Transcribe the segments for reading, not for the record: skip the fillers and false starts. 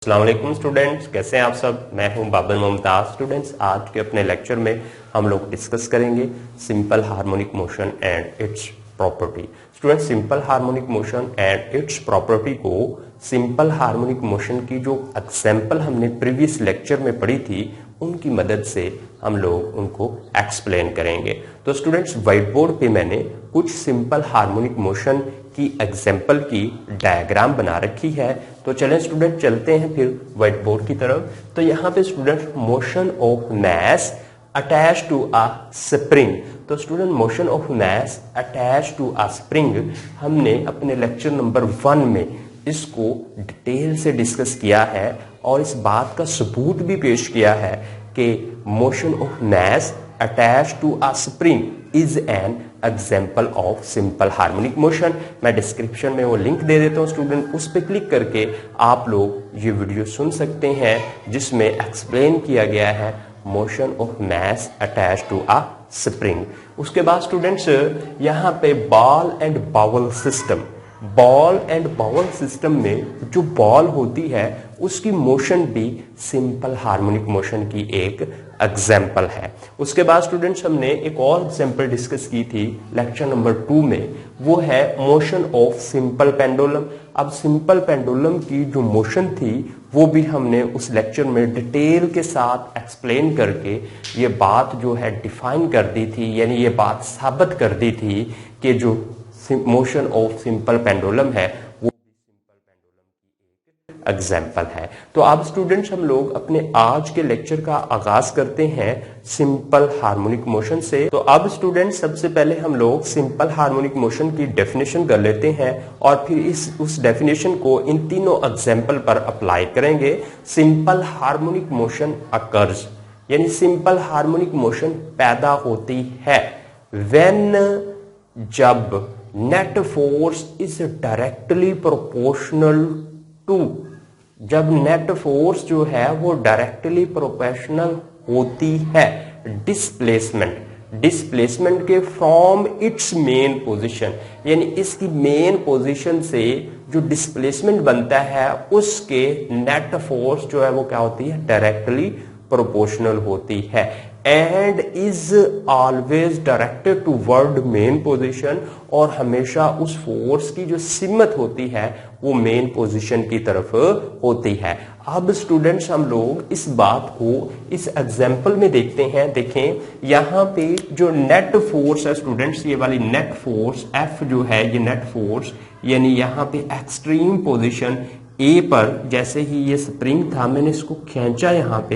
अस्सलाम वालेकुम स्टूडेंट्स, कैसे हैं आप सब। मैं हूं बाबर मुमताज। स्टूडेंट्स, आज के अपने लेक्चर में हम लोग डिस्कस करेंगे simple harmonic motion and its property. Students, simple harmonic motion and its property को सिंपल हार्मोनिक मोशन की जो एग्जाम्पल हमने प्रीवियस लेक्चर में पढ़ी थी उनकी मदद से हम लोग उनको एक्सप्लेन करेंगे। तो स्टूडेंट्स, व्हाइट बोर्ड पे मैंने कुछ सिंपल हार्मोनिक मोशन की एग्जाम्पल की डायग्राम बना रखी है। तो चलें स्टूडेंट, चलते हैं फिर व्हाइट बोर्ड की तरफ। तो यहाँ पे student motion of mass attach to a spring. तो student, motion of mass attach to a spring हमने अपने लेक्चर नंबर 1 में इसको डिटेल से डिस्कस किया है और इस बात का सबूत भी पेश किया है कि motion of mass attach to a spring is an example of simple harmonic motion. मैं डिस्क्रिप्शन में वो लिंक दे देता हूँ स्टूडेंट, उस पर क्लिक करके आप लोग ये वीडियो सुन सकते हैं जिसमें एक्सप्लेन किया गया है motion of mass attach to a spring. उसके बाद स्टूडेंट्स, यहाँ पे ball and bowl system, ball and bowl system में जो बॉल होती है उसकी मोशन भी सिंपल हार्मोनिक मोशन की एक एग्जाम्पल है। उसके बाद स्टूडेंट्स, हमने एक और एग्जाम्पल डिस्कस की थी लेक्चर नंबर 2 में, वो है मोशन ऑफ सिंपल पेंडुलम। अब सिंपल पेंडुलम की जो मोशन थी वो भी हमने उस लेक्चर में डिटेल के साथ एक्सप्लेन करके ये बात जो है डिफाइन कर दी थी, यानी ये बात साबित कर दी थी कि जो मोशन ऑफ सिंपल पेंडुलम है वो सिंपल पेंडुलम की एक एग्जाम्पल है। तो अब स्टूडेंट्स, हम लोग अपने आज के लेक्चर का आगाज करते हैं सिंपल हार्मोनिक मोशन से। तो अब स्टूडेंट्स, सबसे पहले हम लोग सिंपल हार्मोनिक मोशन की डेफिनेशन कर लेते हैं और फिर उस डेफिनेशन को इन तीनों एग्जाम्पल पर अप्लाई करेंगे। सिंपल हार्मोनिक मोशन अकर्स, यानी सिंपल हार्मोनिक मोशन पैदा होती है व्हेन, जब net force is directly proportional to, जब नेट फोर्स जो है वो डायरेक्टली प्रोपोर्शनल होती है डिस्प्लेसमेंट, डिस्प्लेसमेंट के फ्रॉम इट्स मेन पोजीशन, यानी इसकी मेन पोजीशन से जो डिस्प्लेसमेंट बनता है उसके नेट फोर्स जो है वो क्या होती है, डायरेक्टली प्रोपोर्शनल होती है and is always directed toward main position, और हमेशा उस फोर्स की जो सिमत होती है वो मेन पोजीशन की तरफ होती है। अब स्टूडेंट्स, हम लोग इस बात को इस एग्जाम्पल में देखते हैं। देखें यहाँ पे जो नेट फोर्स है स्टूडेंट्स, ये वाली नेट फोर्स F जो है, ये नेट फोर्स यानी यहाँ पे एक्सट्रीम पोजीशन A पर, जैसे ही ये स्प्रिंग था मैंने इसको खींचा यहाँ पे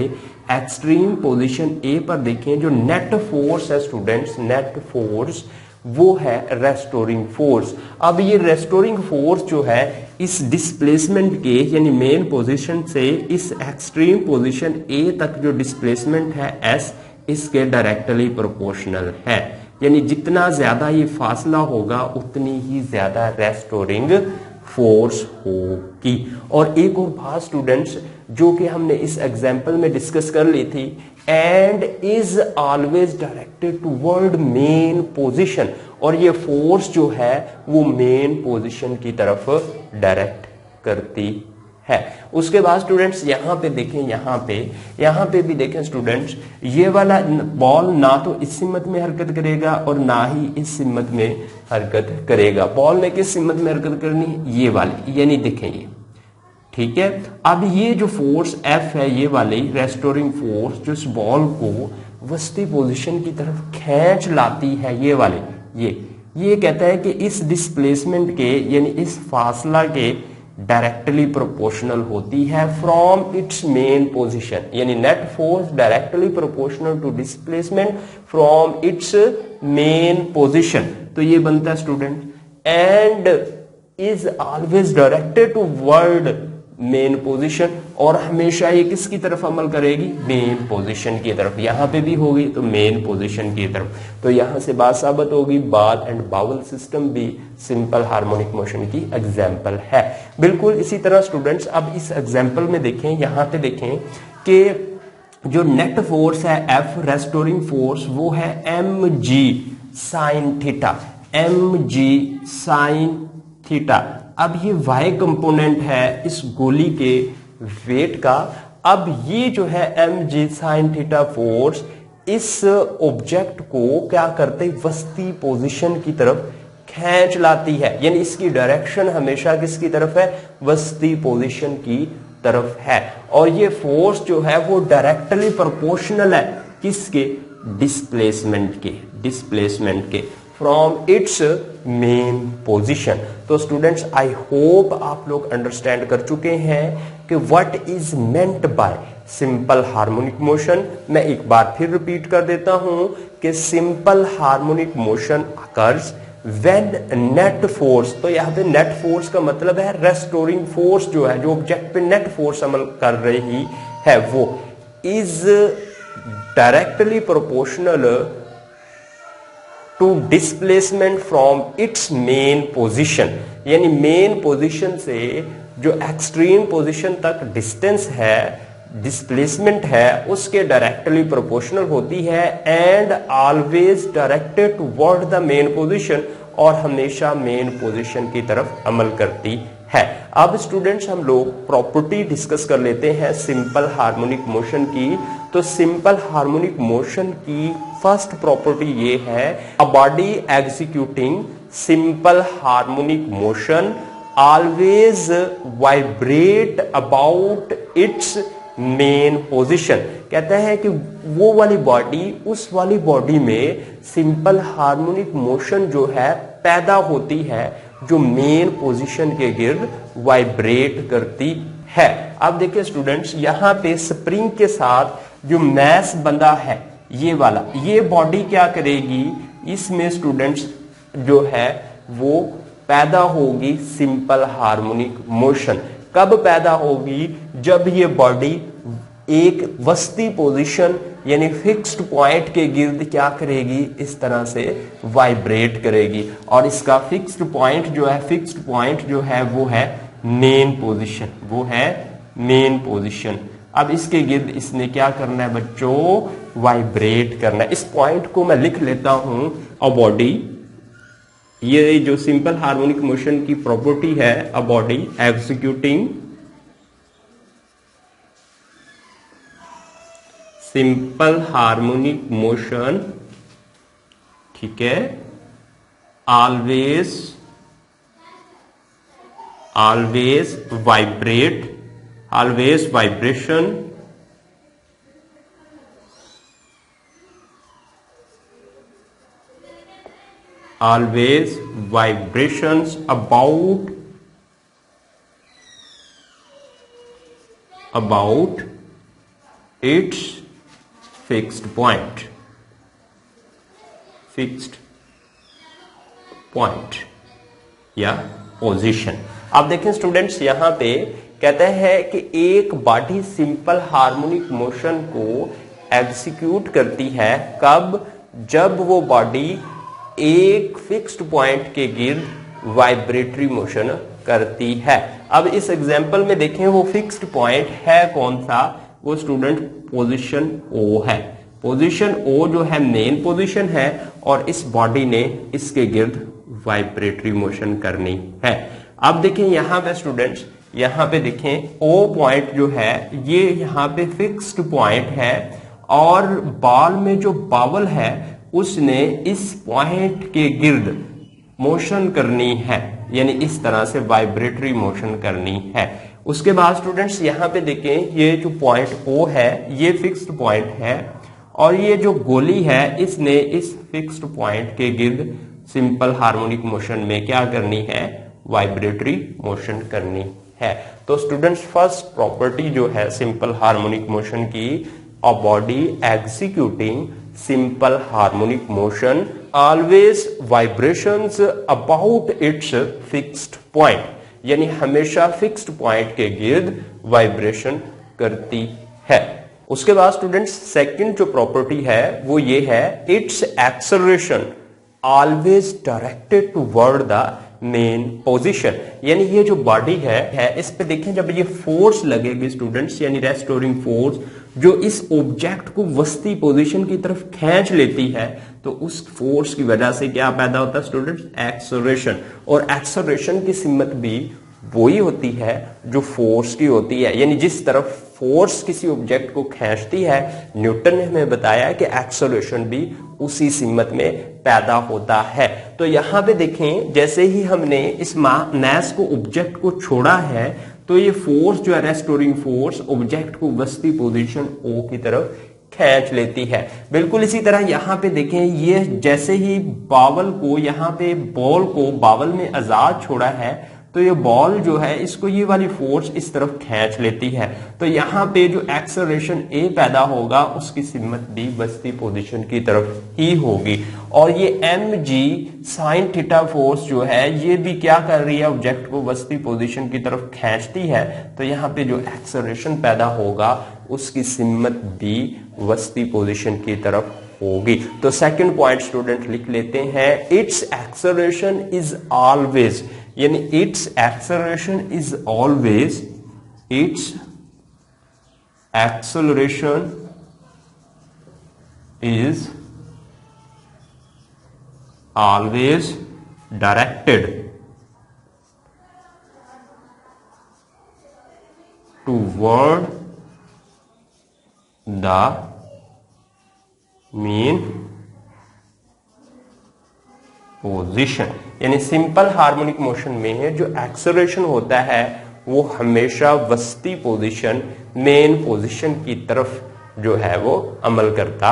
एक्सट्रीम पोजीशन A पर, देखें जो नेट फोर्स है स्टूडेंट्स, नेट फोर्स वो है रेस्टोरिंग फोर्स। अब ये रेस्टोरिंग फोर्स जो है इस डिस्प्लेसमेंट के यानी मेन पोजीशन से इस एक्सट्रीम पोजीशन A तक जो डिस्प्लेसमेंट है S, इसके डायरेक्टली प्रोपोर्शनल है, यानी जितना ज्यादा ये फासला होगा उतनी ही ज्यादा रेस्टोरिंग फोर्स होगी। और एक और बात स्टूडेंट्स जो कि हमने इस एग्जाम्पल में डिस्कस कर ली थी, and is always directed toward main position, और ये फोर्स जो है वो मेन पोजीशन की तरफ डायरेक्ट करती है। उसके बाद स्टूडेंट्स यहाँ पे देखें, यहाँ पे भी देखें स्टूडेंट्स, ये वाला बॉल ना तो इस सिमत में हरकत करेगा और ना ही इस सिमत में हरकत करेगा। बॉल ने किस सिमत में हरकत करनी है, ये वाली, यानी देखें ये, ठीक है। अब ये जो फोर्स F है, ये वाली रेस्टोरिंग फोर्स जो इस बॉल को वस्ती पोजीशन की तरफ खींच लाती है, ये वाली, ये कहता है कि इस डिस्प्लेसमेंट के यानी इस फासला के डायरेक्टली प्रोपोर्शनल होती है फ्रॉम इट्स मेन पोजीशन, यानी net force directly proportional to displacement from its mean position. तो ये बनता है student and is always directed toward mean position, और हमेशा ये किसकी तरफ अमल करेगी, मेन पोजीशन की तरफ। यहां पे भी होगी तो मेन पोजीशन की तरफ। तो यहां से बात साबित होगी बॉल एंड बाउल सिस्टम भी सिंपल हार्मोनिक मोशन की एग्जाम्पल है। बिल्कुल इसी तरह स्टूडेंट्स, अब इस एग्जाम्पल में देखें, यहां पे देखें कि जो नेट फोर्स है F रेस्टोरिंग फोर्स वो है mg sine theta, mg sine theta. अब ये y कंपोनेंट है इस गोली के वेट का। अब ये जो है mg sin थीटा फोर्स इस ऑब्जेक्ट को क्या करते, वस्ती पोजीशन की तरफ खींच लाती है, यानी इसकी डायरेक्शन हमेशा किसकी तरफ है, वस्ती पोजीशन की तरफ है। और ये फोर्स जो है वो डायरेक्टली प्रोपोर्शनल है किसके, डिस्प्लेसमेंट के फ्रॉम इट्स मेन पोजीशन। तो स्टूडेंट्स आई होप आप लोग अंडरस्टैंड कर चुके हैं कि what is meant by simple harmonic motion. मैं एक बार फिर रिपीट कर देता हूं कि simple harmonic motion occurs when net force, तो यहां पे नेट फोर्स का मतलब है रेस्टोरिंग फोर्स, जो है जो ऑब्जेक्ट पे नेट फोर्स अमल कर रही है वो is directly proportional to displacement from its mean position, यानी मेन पोजीशन से जो एक्सट्रीम पोजीशन तक डिस्टेंस है, डिस्प्लेसमेंट है, उसके डायरेक्टली प्रोपोर्शनल होती है and always directed toward the mean position, और हमेशा मेन पोजीशन की तरफ अमल करती है। अब स्टूडेंट्स हम लोग प्रॉपर्टी डिस्कस कर लेते हैं सिंपल हार्मोनिक मोशन की। तो सिंपल हार्मोनिक मोशन की फर्स्ट प्रॉपर्टी ये है, a body executing simple harmonic motion always vibrate about it's mean position. कहता है कि वो वाली बॉडी, उस वाली बॉडी में सिंपल हार्मोनिक मोशन जो है पैदा होती है जो मेन पोजीशन के गिर्द वाइब्रेट करती है। अब देखिए स्टूडेंट्स, यहां पे स्प्रिंग के साथ जो मैस बंधा है ये वाला, ये बॉडी क्या करेगी, इसमें स्टूडेंट्स जो है वो पैदा होगी सिंपल हार्मोनिक मोशन। कब पैदा होगी, जब ये बॉडी एक वस्ती पोजीशन यानी फिक्स्ड पॉइंट के गिर्द क्या करेगी, इस तरह से वाइब्रेट करेगी। और इसका फिक्स्ड पॉइंट जो है वो है मेन पोजीशन, मेन पोजीशन। अब इसके गिर्द इसने क्या करना है बच्चों, वाइब्रेट करना है। इस पॉइंट को मैं लिख लेता हूं, अ बॉडी, ये जो सिंपल हार्मोनिक मोशन की प्रॉपर्टी है, a body executing simple harmonic motion, ठीक है, always vibrate, always vibration always vibrations about its fixed point या पोजीशन। अब देखें स्टूडेंट्स, यहां पे कहते हैं कि एक बॉडी सिंपल हार्मोनिक मोशन को एग्जीक्यूट करती है, कब, जब वो बॉडी एक फिक्स्ड पॉइंट के गिर्द वाइब्रेटरी मोशन करती है। अब इस एग्जांपल में देखें वो फिक्स्ड पॉइंट है कौन सा, वो स्टूडेंट पोजीशन ओ है। पोजीशन ओ जो है मेन पोजीशन है और इस बॉडी ने इसके गिर्द वाइब्रेटरी मोशन करनी है। अब देखें यहां पे स्टूडेंट्स, यहां पे देखें ओ पॉइंट जो है ये यहां पे फिक्स्ड पॉइंट है और बॉल में जो बावल है उसने इस पॉइंट के गिर्द मोशन करनी है, यानी इस तरह से वाइब्रेटरी मोशन करनी है। उसके बाद स्टूडेंट्स यहां पे देखें, ये जो पॉइंट ओ है ये फिक्स्ड पॉइंट है और ये जो गोली है इसने इस फिक्स्ड पॉइंट के गिर्द सिंपल हार्मोनिक मोशन में क्या करनी है, वाइब्रेटरी मोशन करनी है। तो स्टूडेंट्स फर्स्ट प्रॉपर्टी जो है सिंपल हार्मोनिक मोशन की, a body executing simple harmonic motion always vibrations about it's fixed point, यानी हमेशा फिक्स्ड पॉइंट के गिर्द वाइब्रेशन करती है। उसके बाद स्टूडेंट्स सेकंड जो प्रॉपर्टी है वो ये है, it's acceleration always directed toward the mean position, यानी ये जो बॉडी है इस पे देखें जब ये फोर्स लगेगी स्टूडेंट्स, यानी रेस्टोरिंग फोर्स जो इस ऑब्जेक्ट को वस्ती पोजीशन की तरफ खींच लेती है, तो उस फोर्स की वजह से क्या पैदा होता है स्टूडेंट्स, एक्सेलरेशन। और एक्सेलरेशन की सिमत भी वही होती है जो फोर्स की होती है, यानी जिस तरफ फोर्स किसी ऑब्जेक्ट को खींचती है, न्यूटन ने हमें बताया कि एक्सेलरेशन भी उसी सिमत में पैदा होता है। तो यहां पे देखें, जैसे ही हमने इस मास को ऑब्जेक्ट को छोड़ा है तो ये फोर्स जो है रेस्टोरिंग फोर्स ऑब्जेक्ट को वस्ती पोजीशन ओ की तरफ खींच लेती है। बिल्कुल इसी तरह यहां पे देखें, ये जैसे ही बावल को यहां पे बॉल को बावल में आजाद छोड़ा है तो ये बॉल जो है इसको ये वाली फोर्स इस तरफ खींच लेती है। तो यहां पे जो एक्सेलरेशन ए पैदा होगा उसकी सिमत भी वस्ती पोजीशन की तरफ ही होगी। और ये M G sine theta force जो है ये भी क्या कर रही है, ऑब्जेक्ट को वस्ती पोजीशन की तरफ खींचती है। तो यहाँ पे जो एक्सेलरेशन पैदा होगा उसकी सिमत भी वस्ती पोजीशन की तरफ होगी। तो सेकंड पॉइंट स्टूडेंट लिख लेते हैं, इट्स एक्सेलरेशन इज ऑलवेज, यानी it's acceleration is always, it's acceleration is always directed toward the mean position. यानी सिंपल हार्मोनिक मोशन में जो एक्सेलरेशन होता है वो हमेशा वस्ती पोजीशन मेन पोजीशन की तरफ जो है वो अमल करता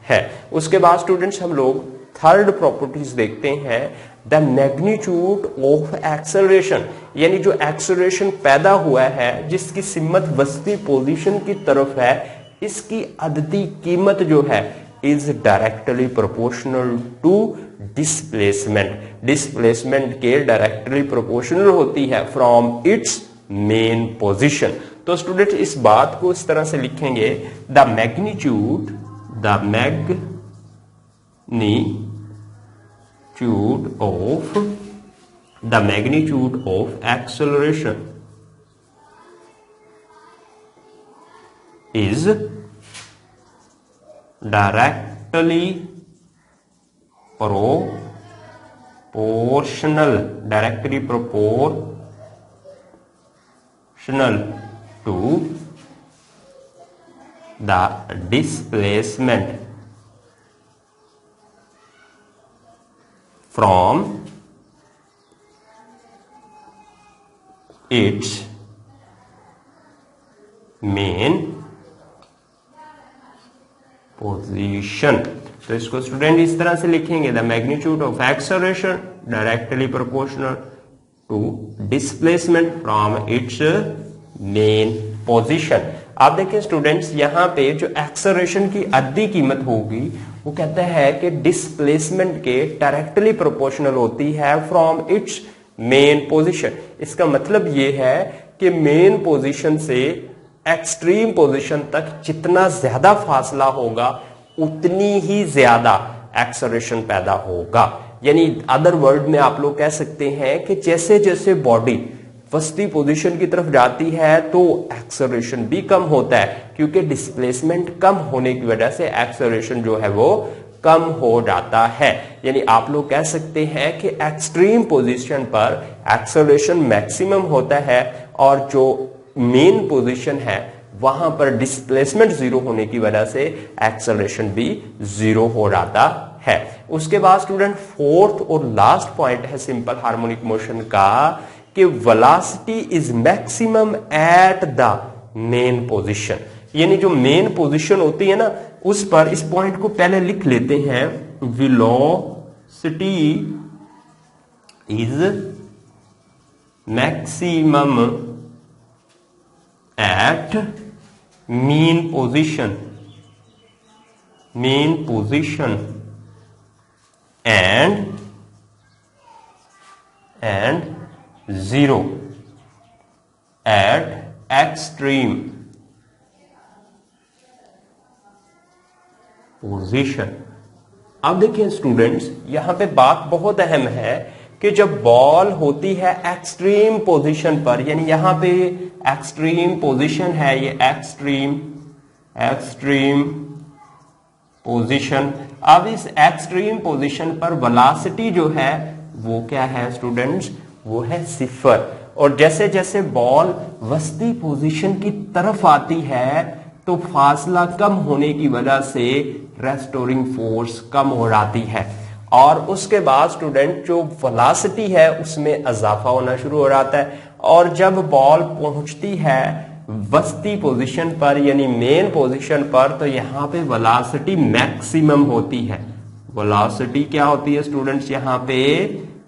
है। उसके बाद स्टूडेंट्स हम लोग थर्ड प्रॉपर्टीज देखते हैं, द मैग्नीट्यूड ऑफ एक्सेलरेशन, यानी जो एक्सेलरेशन पैदा हुआ है जिसकी सिमत वस्ती पोजीशन की तरफ है, इसकी अददी कीमत जो है is directly proportional to displacement, displacement के डायरेक्टली प्रोपोर्शनल होती है फ्रॉम इट्स मेन पोजीशन। तो स्टूडेंट इस बात को इस तरह से लिखेंगे, the magnitude of acceleration is directly proportional to the displacement from its main position. तो इसको स्टूडेंट इस तरह से लिखेंगे, the magnitude of acceleration directly proportional to displacement from its mean position. आप देखें स्टूडेंट्स, यहां पे जो एक्सेलरेशन की अद्दी कीमत होगी वो कहता है कि डिस्प्लेसमेंट के डायरेक्टली प्रोपोर्शनल होती है फ्रॉम इट्स मेन पोजीशन। इसका मतलब ये है कि मेन पोजीशन से एक्सट्रीम पोजीशन तक जितना ज्यादा फासला होगा उतनी ही ज्यादा एक्सेलरेशन पैदा होगा। यानी अदर वर्ड में आप लोग कह सकते हैं कि जैसे जैसे बॉडी वस्ती पोजीशन की तरफ जाती है तो एक्सेलरेशन भी कम होता है, क्योंकि डिस्प्लेसमेंट कम होने की वजह से एक्सेलरेशन जो है वो कम हो जाता है। यानी आप लोग कह सकते हैं कि एक्सट्रीम पोजीशन पर एक्सेलरेशन मैक्सिमम होता है और जो मेन पोजीशन है वहां पर डिस्प्लेसमेंट जीरो होने की वजह से एक्सेलरेशन भी जीरो हो जाता है। उसके बाद स्टूडेंट फोर्थ और लास्ट पॉइंट है सिंपल हार्मोनिक मोशन का कि velocity is maximum at the mean position. यानी जो मेन पोजीशन होती है ना उस पर, इस पॉइंट को पहले लिख लेते हैं, velocity is maximum at mean position and zero at extreme position। अब देखिए स्टूडेंट्स, यहां पे बात बहुत अहम है कि जब बॉल होती है एक्सट्रीम पोजीशन पर, यानी यहां पे एक्सट्रीम पोजीशन है, ये एक्सट्रीम पोजीशन। अब इस एक्सट्रीम पोजीशन पर वेलोसिटी जो है वो क्या है स्टूडेंट्स, वो है सिफर। और जैसे जैसे बॉल वस्ती पोजीशन की तरफ आती है तो फासला कम होने की वजह से रेस्टोरिंग फोर्स कम हो जाती है, और उसके बाद स्टूडेंट जो वेलोसिटी है उसमें इजाफा होना शुरू हो जाता है, और जब बॉल पहुंचती है वस्ती पोजीशन पर यानी मेन पोजीशन पर तो यहां पे वेलोसिटी मैक्सिमम होती है। वेलोसिटी क्या होती है स्टूडेंट्स, यहां पे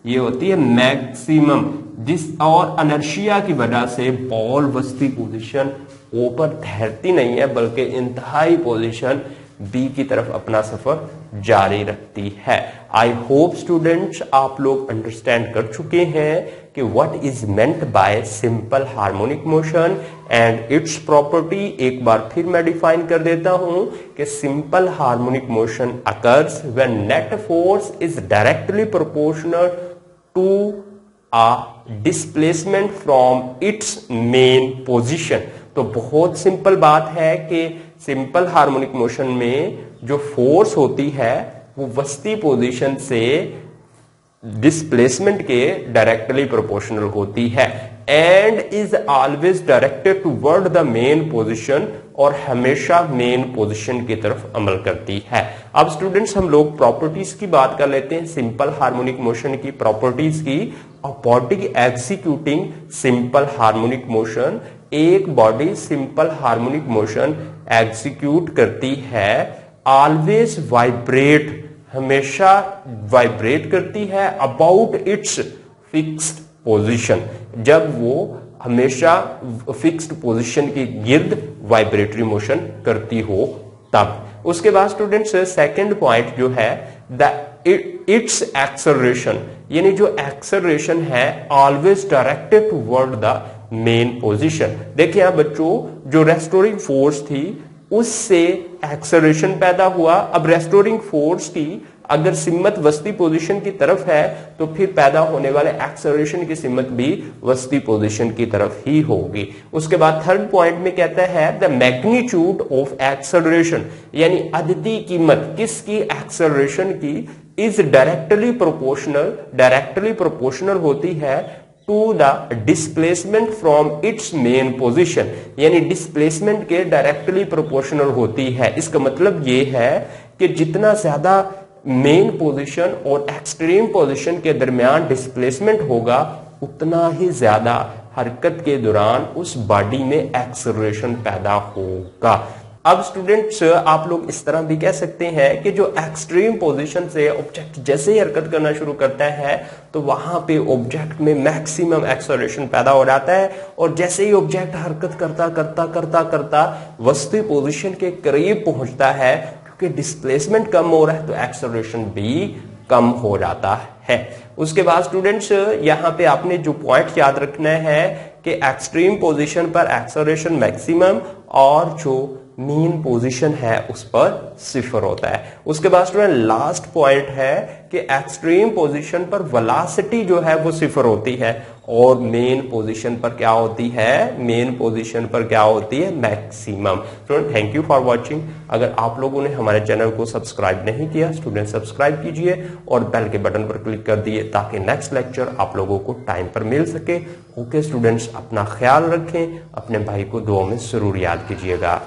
ये होती है मैक्सिमम, जिस और इनर्शिया की वजह से बॉल वस्ती पोजीशन ऊपर ठहरती नहीं है बल्कि इंतहाई पोजीशन बी की तरफ अपना सफर जारी रखती है। आई होप स्टूडेंट्स आप लोग अंडरस्टैंड कर चुके हैं कि what is meant by simple harmonic motion and its property. एक बार फिर मैं डिफाइन कर देता हूं कि simple harmonic motion occurs when net force is directly proportional to a displacement from its main position। तो बहुत सिंपल बात है कि सिंपल हार्मोनिक मोशन में जो फोर्स होती है वो वस्ती पोजीशन से डिस्प्लेसमेंट के डायरेक्टली प्रोपोर्शनल होती है and is always directed toward the mean position, और हमेशा मेन पोजीशन की तरफ अमल करती है। अब स्टूडेंट्स हम लोग प्रॉपर्टीज की बात कर लेते हैं सिंपल हार्मोनिक मोशन की प्रॉपर्टीज की। और body executing simple harmonic motion, एक body simple harmonic motion execute करती है ऑलवेज वाइब्रेट, हमेशा वाइब्रेट करती है अबाउट इट्स फिक्स्ड पोजीशन, जब वो हमेशा फिक्स्ड पोजीशन के गिर्द वाइब्रेटरी मोशन करती हो तब। उसके बाद स्टूडेंट्स सेकंड पॉइंट जो है इट्स एक्सेलरेशन, यानी जो एक्सेलरेशन है always directed toward the mean position. देखिए यहां बच्चों जो रेस्टोरिंग फोर्स थी उससे एक्सेलरेशन पैदा हुआ। अब रेस्टोरिंग फोर्स की अगर सिमत वस्ती पोजीशन की तरफ है तो फिर पैदा होने वाले एक्सेलरेशन की सिमत भी वस्ती पोजीशन की तरफ ही होगी। उसके बाद थर्ड पॉइंट में कहता है द मैग्नीट्यूड ऑफ एक्सेलरेशन, यानी अददी कीमत किसकी, एक्सेलरेशन की, इज डायरेक्टली प्रोपोर्शनल होती है to the displacement from its mean position, यानी डिस्प्लेसमेंट के डायरेक्टली प्रोपोर्शनल होती है। इसका मतलब ये है कि जितना ज्यादा मेन पोजीशन और एक्सट्रीम पोजीशन के दरमियान डिस्प्लेसमेंट होगा उतना ही ज्यादा हरकत के दौरान उस बॉडी में एक्सेलरेशन पैदा होगा। अब स्टूडेंट्स आप लोग इस तरह भी कह सकते हैं कि जो एक्सट्रीम पोजीशन से ऑब्जेक्ट जैसे ही हरकत करना शुरू करता है तो वहां पे ऑब्जेक्ट में मैक्सिमम एक्सेलरेशन पैदा हो जाता है, और जैसे ही ऑब्जेक्ट हरकत करता वस्ती पोजीशन के करीब पहुंचता है क्योंकि डिस्प्लेसमेंट कम हो रहा है तो एक्सेलरेशन भी कम हो जाता है। उसके बाद स्टूडेंट्स यहां पे आपने जो पॉइंट याद रखना है कि एक्सट्रीम पोजीशन पर एक्सेलरेशन मैक्सिमम और जो मीन पोजीशन है उस पर सिफर होता है। उसके बाद स्टूडेंट लास्ट पॉइंट है कि एक्सट्रीम पोजीशन पर वेलोसिटी जो है वो सिफर होती है और मेन पोजीशन पर क्या होती है, मेन पोजीशन पर क्या होती है, maximum. Student thank you for watching. अगर आप लोगों ने हमारे चैनल को सब्सक्राइब नहीं किया स्टूडेंट सब्सक्राइब कीजिए और बेल के बटन पर क्लिक कर दिए ताकि नेक्स्ट लेक्चर आप लोगों को टाइम पर मिल सके। ओके स्टूडेंट्स, अपना ख्याल रखें, अपने भाई को दुआ में जरूर याद कीजिएगा।